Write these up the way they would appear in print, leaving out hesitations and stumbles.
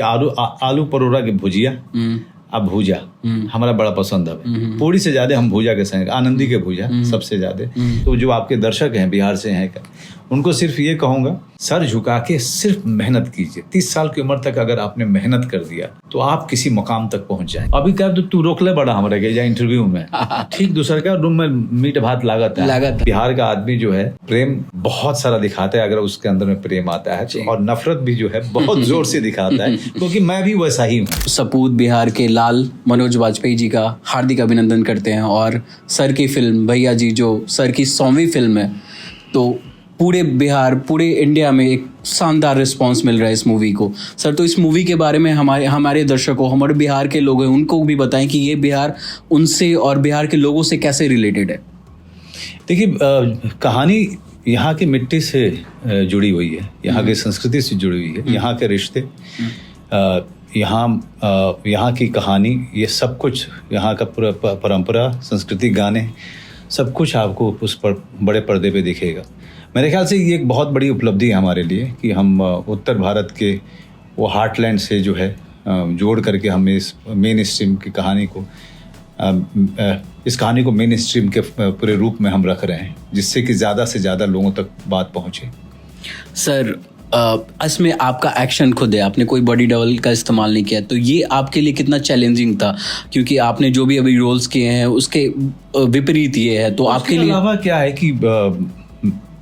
आलू परोरा की भुजिया, अब भूजा हमारा बड़ा पसंद है। पूरी से ज्यादा हम भूजा के संग, आनंदी के भूजा सबसे ज्यादा। तो जो आपके दर्शक हैं बिहार से हैं, उनको सिर्फ ये कहूंगा, सर झुका के सिर्फ मेहनत कीजिए। 30 साल की उम्र तक अगर आपने मेहनत कर दिया तो आप किसी मुकाम तक पहुंच जाए। अभी क्या तू रोक ले बड़ा हमारे के इंटरव्यू में ठीक दूसरे का रूम में मीट भात लागत है। बिहार का आदमी जो है प्रेम बहुत सारा दिखाता है, अगर उसके अंदर में प्रेम आता है तो, और नफरत भी जो है बहुत जोर से दिखाता है, क्योंकि मैं भी वैसा ही हूँ। सपूत बिहार के लाल मनोज वाजपेयी जी का हार्दिक अभिनंदन करते हैं। और सर की फिल्म भैया जी जो सर की 100वीं फिल्म है, तो पूरे बिहार पूरे इंडिया में एक शानदार रिस्पांस मिल रहा है इस मूवी को। सर तो इस मूवी के बारे में हमारे दर्शकों, हमारे बिहार के लोग हैं, उनको भी बताएं कि ये बिहार उनसे और बिहार के लोगों से कैसे रिलेटेड है। देखिए, कहानी यहाँ की मिट्टी से जुड़ी हुई है, यहाँ की संस्कृति से जुड़ी हुई है, यहाँ के रिश्ते, यहाँ की कहानी, ये सब कुछ, यहाँ का पूरा परंपरा, संस्कृति, गाने, सब कुछ आपको उस पर बड़े पर्दे पे दिखेगा। मेरे ख्याल से ये एक बहुत बड़ी उपलब्धि है हमारे लिए कि हम उत्तर भारत के वो हार्टलैंड से जो है जोड़ करके हम इस मेन स्ट्रीम की कहानी को, इस कहानी को मेन स्ट्रीम के पूरे रूप में हम रख रहे हैं, जिससे कि ज़्यादा से ज़्यादा लोगों तक बात पहुँचे। सर इसमें आपका एक्शन खुद है, आपने कोई बॉडी डबल का इस्तेमाल नहीं किया, तो ये आपके लिए कितना चैलेंजिंग था? क्योंकि आपने जो भी अभी रोल्स किए हैं उसके विपरीत ये है, तो आपके लिए अलावा क्या है कि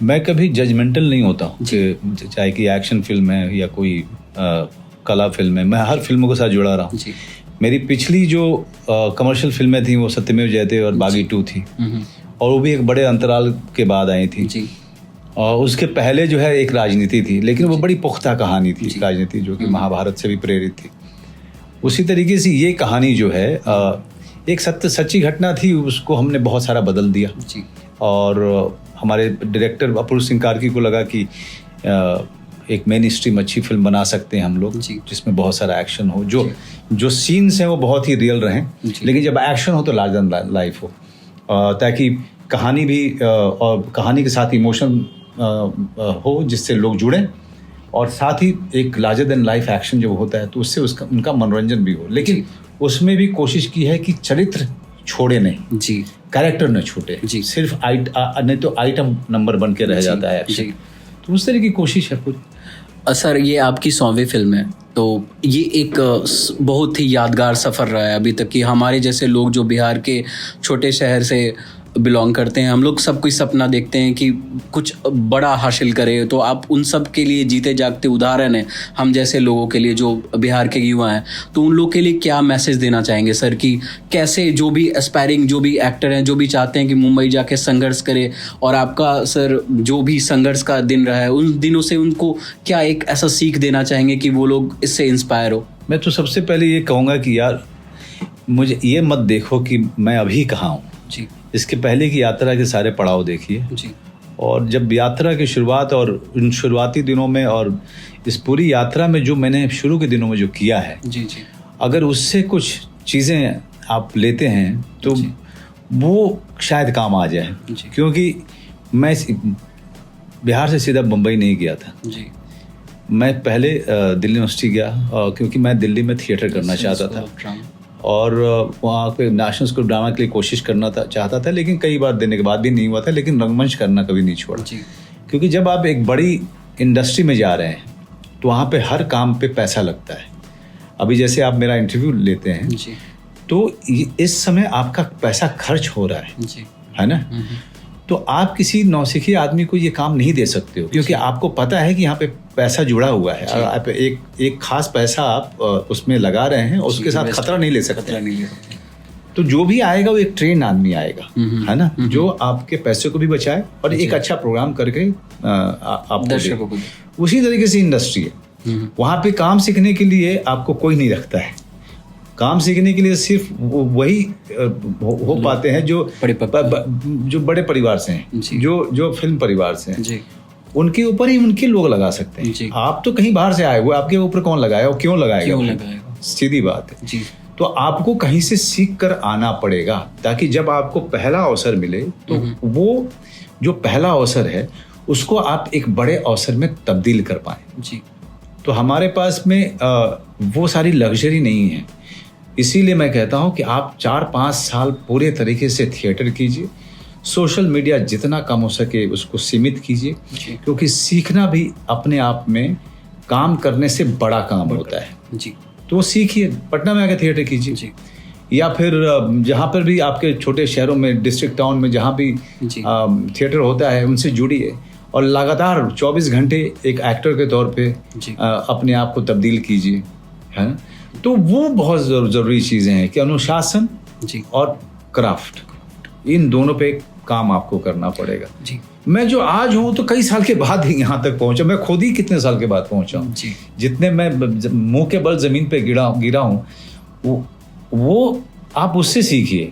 मैं कभी जजमेंटल नहीं होता हूँ, चाहे कि एक्शन फिल्म है या कोई कला फिल्म है, मैं हर फिल्मों के साथ जुड़ा रहा हूँ। मेरी पिछली जो कमर्शियल फिल्में थी वो सत्यमेव जयते और बागी 2 थी, और वो भी एक बड़े अंतराल के बाद आई थी। और उसके पहले जो है एक राजनीति थी, लेकिन वो बड़ी पुख्ता कहानी थी, राजनीति जो कि महाभारत से भी प्रेरित थी। उसी तरीके से ये कहानी जो है एक सच्ची घटना थी, उसको हमने बहुत सारा बदल दिया। और हमारे डायरेक्टर अपूर्व सिंह कार्की को लगा कि एक मेन स्ट्रीम अच्छी फिल्म बना सकते हैं हम लोग, जिसमें बहुत सारा एक्शन हो, जो सीन्स हैं वो बहुत ही रियल रहें, लेकिन जब एक्शन हो तो लार्जर देन लाइफ हो, ताकि कहानी भी और कहानी के साथ इमोशन हो जिससे लोग जुड़ें, और साथ ही एक लार्जर देन लाइफ एक्शन जब होता है तो उससे उनका मनोरंजन भी हो। लेकिन उसमें भी कोशिश की है कि चरित्र छोड़े नहीं, कैरेक्टर न छूटे, सिर्फ नहीं तो आइटम नंबर बन के रह जाता है एक्शन। तो उस तरह की कोशिश है कुछ। सर ये आपकी 100वीं फिल्म है, तो ये एक बहुत ही यादगार सफ़र रहा है अभी तक कि हमारे जैसे लोग जो बिहार के छोटे शहर से बिलोंग करते हैं, हम लोग सब कोई सपना देखते हैं कि कुछ बड़ा हासिल करें, तो आप उन सब के लिए जीते जागते उदाहरण हैं हम जैसे लोगों के लिए जो बिहार के युवा हैं। तो उन लोग के लिए क्या मैसेज देना चाहेंगे सर कि कैसे जो भी एस्पायरिंग जो भी एक्टर हैं, जो भी चाहते हैं कि मुंबई जाके संघर्ष करें, और आपका सर जो भी संघर्ष का दिन रहा है उन दिनों से उनको क्या एक ऐसा सीख देना चाहेंगे कि वो लोग इससे इंस्पायर हो? मैं तो सबसे पहले ये कहूँगा कि यार मुझे ये मत देखो कि मैं अभी कहाँ हूँ, इसके पहले की यात्रा के सारे पड़ाव देखिए। और जब यात्रा की शुरुआत और उन शुरुआती दिनों में और इस पूरी यात्रा में जो मैंने शुरू के दिनों में जो किया है, अगर उससे कुछ चीज़ें आप लेते हैं तो वो शायद काम आ जाए। क्योंकि मैं बिहार से सीधा मुंबई नहीं गया था, मैं पहले दिल्ली यूनिवर्सिटी गया, क्योंकि मैं दिल्ली में थिएटर करना चाहता था और वहाँ पे नेशनल स्कूल ड्रामा के लिए कोशिश करना चाहता था, लेकिन कई बार देने के बाद भी नहीं हुआ था। लेकिन रंगमंच करना कभी नहीं छोड़ा, क्योंकि जब आप एक बड़ी इंडस्ट्री में जा रहे हैं तो वहाँ पे हर काम पे पैसा लगता है। अभी जैसे आप मेरा इंटरव्यू लेते हैं तो इस समय आपका पैसा खर्च हो रहा है ना, तो आप किसी नौसिखिए आदमी को ये काम नहीं दे सकते हो, क्योंकि आपको पता है कि यहाँ पे पैसा जुड़ा हुआ है, और आप एक खास पैसा आप उसमें लगा रहे हैं, उसके साथ खतरा नहीं ले सकते। तो जो भी आएगा वो एक ट्रेन आदमी आएगा, है ना, जो आपके पैसे को भी बचाए और एक अच्छा प्रोग्राम करके आप दर्शकों को। उसी तरीके से इंडस्ट्री है, वहाँ पे काम सीखने के लिए आपको कोई नहीं रखता है। काम सीखने के लिए सिर्फ वही हो पाते हैं जो बड़े परिवार से हैं, जो फिल्म परिवार से हैं, उनके ऊपर ही उनके लोग लगा सकते हैं। आप तो कहीं बाहर से आए हुए, आपके ऊपर कौन लगाया और क्यों लगाएगा, सीधी बात है। तो आपको कहीं से सीख कर आना पड़ेगा, ताकि जब आपको पहला अवसर मिले तो वो जो पहला अवसर है उसको आप एक बड़े अवसर में तब्दील कर पाएं। तो हमारे पास में वो सारी लग्जरी नहीं है। इसीलिए मैं कहता हूँ कि आप 4-5 साल पूरे तरीके से थिएटर कीजिए, सोशल मीडिया जितना कम हो सके उसको सीमित कीजिए, क्योंकि सीखना भी अपने आप में काम करने से बड़ा काम होता है जी। तो सीखिए, पटना में आकर थिएटर कीजिए जी। या फिर जहाँ पर भी आपके छोटे शहरों में, डिस्ट्रिक्ट टाउन में जहाँ भी थिएटर होता है उनसे जुड़िए और लगातार 24 घंटे एक एक्टर के तौर पे अपने आप को तब्दील कीजिए, है ना। तो वो बहुत ज़रूरी चीज़ें हैं कि अनुशासन और क्राफ्ट, इन दोनों पे काम आपको करना पड़ेगा जी। मैं जो आज हूँ तो कई साल के बाद ही यहाँ तक पहुँचा, मैं खुद ही कितने साल के बाद पहुँचा हूँ। जितने मैं मुंह के बल ज़मीन पे गिरा हूँ वो आप उससे सीखिए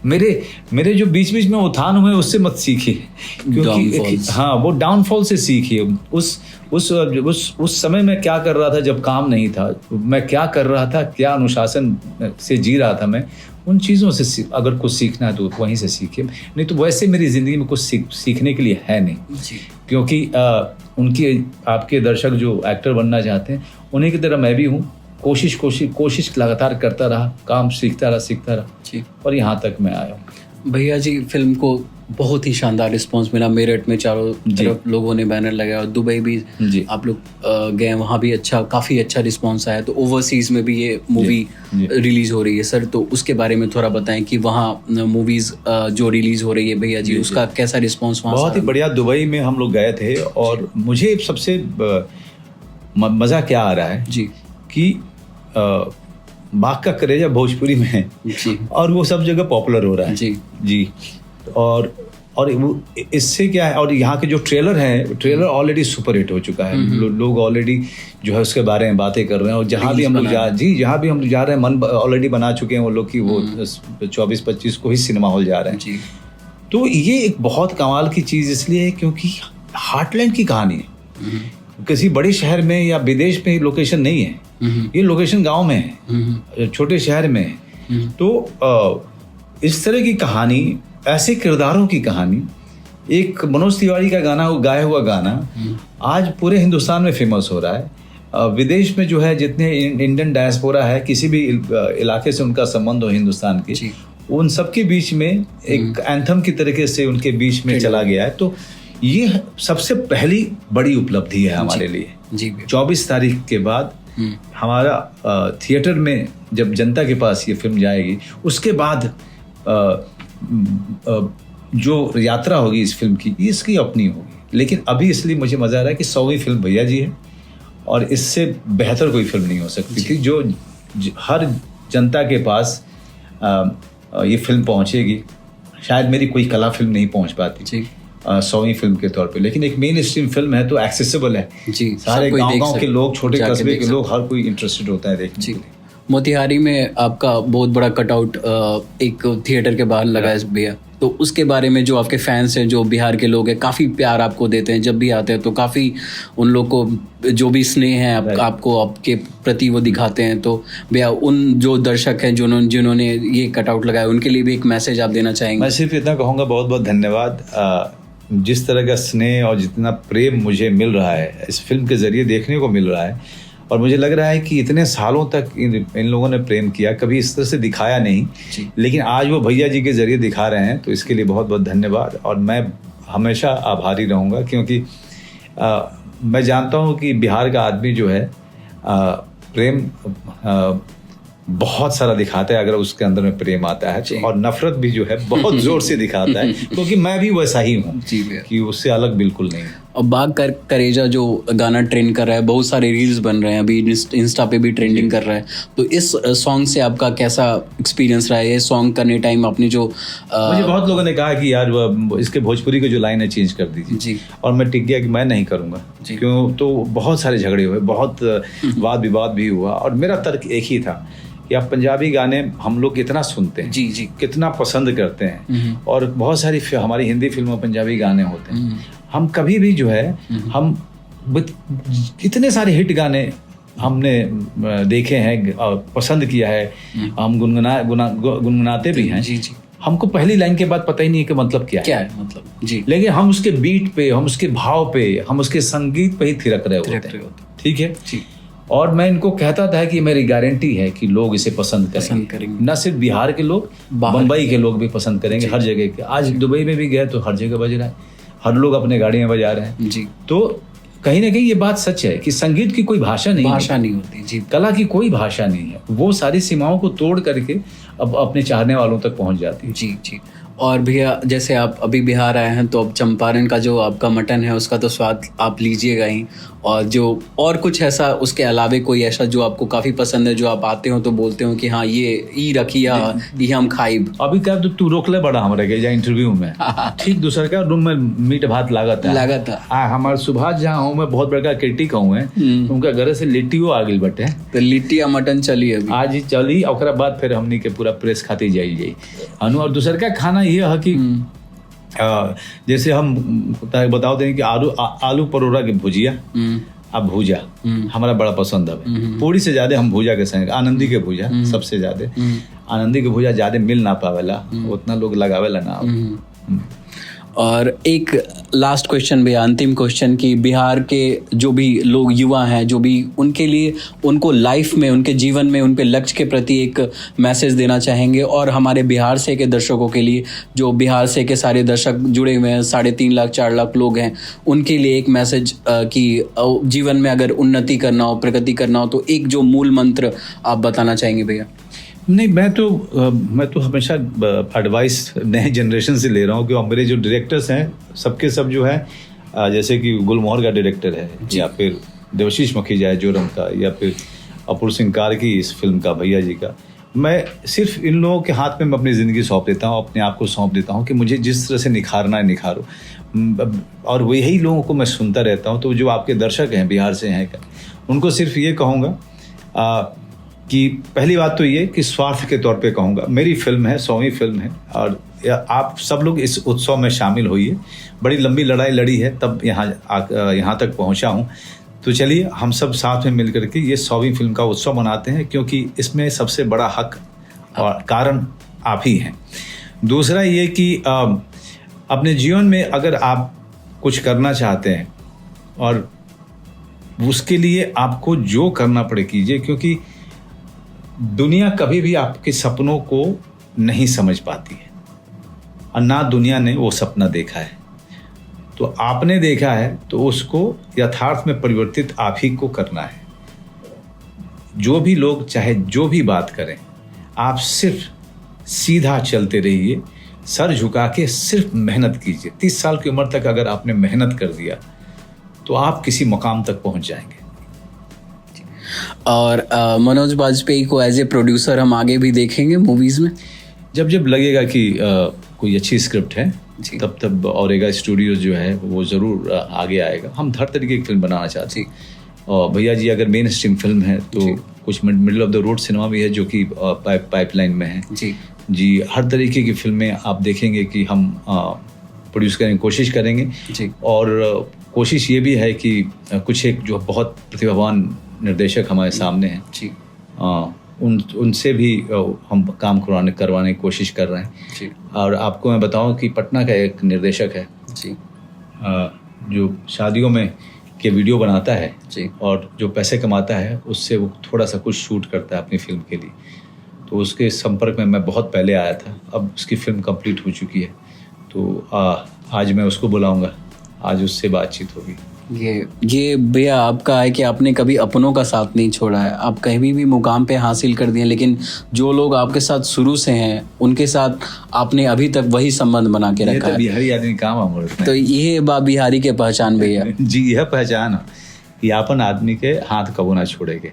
मेरे जो बीच बीच में उत्थान हुए उससे मत सीखिए, क्योंकि हाँ वो डाउनफॉल से सीखिए। उस समय मैं क्या कर रहा था जब काम नहीं था, मैं क्या कर रहा था, क्या अनुशासन से जी रहा था मैं, उन चीज़ों से अगर कुछ सीखना है तो वहीं से सीखिए। नहीं तो वैसे मेरी ज़िंदगी में कुछ सीखने के लिए है नहीं, क्योंकि उनकी आपके दर्शक जो एक्टर बनना चाहते हैं उन्हीं की तरह मैं भी हूँ। कोशिश लगातार करता रहा, काम सीखता रहा जी, और यहाँ तक मैं आया हूँ। भैया जी, फिल्म को बहुत ही शानदार रिस्पांस मिला। मेरठ में चारों तरफ लोगों ने बैनर लगाया और दुबई भी आप लोग गए, वहाँ भी काफ़ी अच्छा रिस्पांस आया। तो ओवरसीज़ में भी ये मूवी रिलीज़ हो रही है सर, तो उसके बारे में थोड़ा बताएं कि वहाँ मूवीज़ जो रिलीज़ हो रही है भैया जी, उसका कैसा रिस्पॉन्स वहाँ? बहुत ही बढ़िया। दुबई में हम लोग गए थे और मुझे सबसे मज़ा क्या आ रहा है जी कि बाघ का कलेजा भोजपुरी में है और वो सब जगह पॉपुलर हो रहा है जी। और वो इससे क्या है, और यहाँ के जो ट्रेलर ऑलरेडी सुपर हिट हो चुका है। लोग ऑलरेडी जो है उसके बारे में बातें कर रहे हैं और जहाँ भी हम लोग जहाँ भी हम जा रहे हैं मन ऑलरेडी बना चुके हैं वो लोग कि वो 24-25 को ही सिनेमा हॉल जा रहे हैं। तो ये एक बहुत कमाल की चीज़ इसलिए है क्योंकि हार्टलैंड की कहानी है, किसी बड़े शहर में या विदेश में लोकेशन नहीं है, ये लोकेशन गांव में है, छोटे शहर में है। तो इस तरह की कहानी, ऐसे किरदारों की कहानी, एक मनोज तिवारी का गाना, वो गाया हुआ गाना आज पूरे हिंदुस्तान में फेमस हो रहा है। विदेश में जो है जितने इंडियन डायस्पोरा है, किसी भी इलाके से उनका संबंध हो हिंदुस्तान के, उन सबके बीच में एक एंथम की तरीके से उनके बीच में चला गया है। तो ये सबसे पहली बड़ी उपलब्धि है हमारे लिए। 24 तारीख के बाद हमारा थिएटर में जब जनता के पास ये फिल्म जाएगी, उसके बाद जो यात्रा होगी इस फिल्म की, इसकी अपनी होगी। लेकिन अभी इसलिए मुझे मज़ा आ रहा है कि 100वीं फिल्म भैया जी है और इससे बेहतर कोई फिल्म नहीं हो सकती थी जो हर जनता के पास ये फिल्म पहुंचेगी। शायद मेरी कोई कला फिल्म नहीं पहुंच पाती 100वीं फिल्म के तौर पे, लेकिन एक मेन स्ट्रीम फिल्म है तो एक्सेसिबल है जी, सारे गांव के लोग, छोटे कस्बे के लोग, हर कोई इंटरेस्टेड होता है देखने के लिए। मोतिहारी में आपका बहुत बड़ा कटआउट एक थिएटर के बाहर लगा है भैया, तो उसके बारे में जो आपके फैंस हैं, जो बिहार के लोग हैं, काफ़ी प्यार आपको देते हैं जब भी आते हैं, तो काफ़ी उन लोग को जो भी स्नेह है आपको आपके प्रति वो दिखाते हैं। तो भैया उन जो दर्शक हैं जिन्होंने ये कटआउट लगाया, उनके लिए भी एक मैसेज आप देना चाहेंगे? मैं सिर्फ इतना कहूँगा, बहुत बहुत धन्यवाद। जिस तरह का स्नेह और जितना प्रेम मुझे मिल रहा है इस फिल्म के ज़रिए देखने को मिल रहा है, और मुझे लग रहा है कि इतने सालों तक इन लोगों ने प्रेम किया, कभी इस तरह से दिखाया नहीं, लेकिन आज वो भैया जी के ज़रिए दिखा रहे हैं, तो इसके लिए बहुत बहुत धन्यवाद। और मैं हमेशा आभारी रहूँगा, क्योंकि मैं जानता हूँ कि बिहार का आदमी जो है प्रेम बहुत सारा दिखाता है अगर उसके अंदर में प्रेम आता है, और नफरत भी जो है बहुत जोर से दिखाता है, क्योंकि मैं भी वैसा ही हूँ कि उससे अलग बिल्कुल नहीं। और बाघ का कलेजा जो गाना ट्रेंड कर रहा है, बहुत सारे रील्स बन रहे हैं, अभी इंस्टा पे भी ट्रेंडिंग कर रहा है, तो इस सॉन्ग से आपका कैसा एक्सपीरियंस रहा है? ये सॉन्ग करने टाइम आपने जो मुझे बहुत लोगों ने कहा कि यार इसके भोजपुरी की जो लाइन है चेंज कर दीजिए जी, और मैं टिक गया कि मैं नहीं करूँगा, क्यों? तो बहुत सारे झगड़े हुए, बहुत वाद विवाद भी हुआ, और मेरा तर्क एक ही था कि आप पंजाबी गाने हम लोग कितना सुनते हैं जी, कितना पसंद करते हैं, और बहुत सारी हमारी हिंदी फिल्मों में पंजाबी गाने होते हैं। हम कभी भी जो है हम इतने सारे हिट गाने हमने देखे हैं, पसंद किया है, हम गुनगुनाते भी हैं जी। हमको पहली लाइन के बाद पता ही नहीं है कि मतलब क्या है मतलब जी, लेकिन हम उसके बीट पे, हम उसके भाव पे, हम उसके संगीत पे ही थिरक रहे होते हैं। ठीक है जी। और मैं इनको कहता था कि मेरी गारंटी है कि लोग इसे पसंद करेंगे। न सिर्फ बिहार के लोग, बम्बई के लोग भी पसंद करेंगे, हर जगह के। आज दुबई में भी गए तो हर जगह बज रहा है, हर लोग अपने गाड़ी में बजा रहे हैं जी। तो कहीं ना कहीं ये बात सच है कि संगीत की कोई भाषा नहीं होती जी। कला की कोई भाषा नहीं है, वो सारी सीमाओं को तोड़ करके अब अपने चाहने वालों तक पहुंच जाती है। जी जी। और भैया जैसे आप अभी बिहार आए हैं तो अब चंपारण का जो आपका मटन है उसका तो स्वाद आप लीजिएगा ही, और जो और कुछ ऐसा उसके अलावे कोई ऐसा जो आपको काफ़ी पसंद है, जो आप आते हो तो बोलते हो कि हाँ ये ई रखिया ये हम खाइब। अभी क्या तो तू रोक ले बड़ा हमारे के जा इंटरव्यू में ठीक दूसरा का रूम में मीट भात लागत है हमारे सुभाष जहाँ हूँ मैं बहुत बड़का क्रिटिक हूँ उनका घर से लिट्टियों आ गई बटे तो लिट्टी या मटन चली अभी आज ही चली और बाद फिर हमनी के पूरा प्रेस खाती जाई अनु। और दूसर का खाना ये है कि जैसे हम बताओ दें कि आलू परोरा की भुजिया अब भूजा हमारा बड़ा पसंद है। पूरी से ज्यादा हम भूजा के संग आनंदी के भूजा सबसे ज्यादा आनंदी के भूजा ज्यादा मिल ना पावेला, उतना लोग लगावेला ना। और एक लास्ट क्वेश्चन भैया, अंतिम क्वेश्चन कि बिहार के जो भी लोग युवा हैं, जो भी उनके लिए उनको लाइफ में उनके जीवन में उनके लक्ष्य के प्रति एक मैसेज देना चाहेंगे, और हमारे बिहार से के दर्शकों के लिए जो बिहार से के सारे दर्शक जुड़े हुए हैं 3.5 लाख 4 लाख लोग हैं, उनके लिए एक मैसेज कि जीवन में अगर उन्नति करना हो प्रगति करना हो तो एक जो मूल मंत्र आप बताना चाहेंगे भैया? नहीं, मैं तो हमेशा एडवाइस नए जनरेशन से ले रहा हूँ कि मेरे जो डायरेक्टर्स हैं सबके सब जो है जैसे कि गुलमोहर का डायरेक्टर है या फिर देवशीष मखीजा है जोरम का या फिर अपूर्व सिंह कारकी इस फिल्म का भैया जी का, मैं सिर्फ इन लोगों के हाथ में मैं अपनी ज़िंदगी सौंप देता हूँ, अपने आप को सौंप देता हूँ कि मुझे जिस तरह से निखारना है निखारो, और वही लोगों को मैं सुनता रहता हूँ। तो जो आपके दर्शक हैं बिहार से हैं उनको सिर्फ ये कहूँगा कि पहली बात तो ये कि स्वार्थ के तौर पे कहूँगा, मेरी फिल्म है 100वीं फिल्म है और आप सब लोग इस उत्सव में शामिल होइए। बड़ी लंबी लड़ाई लड़ी है तब यहाँ तक पहुँचा हूँ, तो चलिए हम सब साथ में मिल करके ये 100वीं फिल्म का उत्सव मनाते हैं, क्योंकि इसमें सबसे बड़ा हक और कारण आप ही हैं। दूसरा ये कि अपने जीवन में अगर आप कुछ करना चाहते हैं और उसके लिए आपको जो करना पड़े कीजिए, क्योंकि दुनिया कभी भी आपके सपनों को नहीं समझ पाती है और ना दुनिया ने वो सपना देखा है। तो आपने देखा है तो उसको यथार्थ में परिवर्तित आप ही को करना है। जो भी लोग चाहे जो भी बात करें, आप सिर्फ सीधा चलते रहिए, सर झुका के सिर्फ मेहनत कीजिए। 30 साल की उम्र तक अगर आपने मेहनत कर दिया तो आप किसी मुकाम तक पहुंच जाएंगे। और मनोज बाजपेयी को एज ए प्रोड्यूसर हम आगे भी देखेंगे मूवीज़ में? जब लगेगा कि कोई अच्छी स्क्रिप्ट है तब औरेगा स्टूडियोज जो है वो ज़रूर आगे आएगा। हम हर तरीके की फिल्म बनाना चाहते हैं। और भैया जी अगर मेन स्ट्रीम फिल्म है तो कुछ middle of the road cinema भी है जो कि पाइपलाइन में है। जी हर तरीके की फिल्में आप देखेंगे कि हम प्रोड्यूस करेंगे, कोशिश करेंगे। और कोशिश ये भी है कि कुछ एक जो बहुत प्रतिभावान निर्देशक हमारे सामने हैं जी, उनसे भी हम काम करवाने की कोशिश कर रहे हैं जी। और आपको मैं बताऊं कि पटना का एक निर्देशक है जी, जो शादियों में के वीडियो बनाता है जी, और जो पैसे कमाता है उससे वो थोड़ा सा कुछ शूट करता है अपनी फिल्म के लिए। तो उसके संपर्क में मैं बहुत पहले आया था, अब उसकी फिल्म कंप्लीट हो चुकी है। तो आज मैं उसको बुलाऊंगा, आज उससे बातचीत होगी। ये भैया आपका है कि आपने कभी अपनों का साथ नहीं छोड़ा है, आप कहीं भी मुकाम पे हासिल कर दिए, लेकिन जो लोग आपके साथ शुरू से हैं उनके साथ आपने अभी तक वही संबंध बना के रखा है। बिहारी आदमी काम है, तो ये बिहारी के पहचान भैया जी, यह पहचान है कि अपन आदमी के हाथ कबो ना छोड़ेंगे।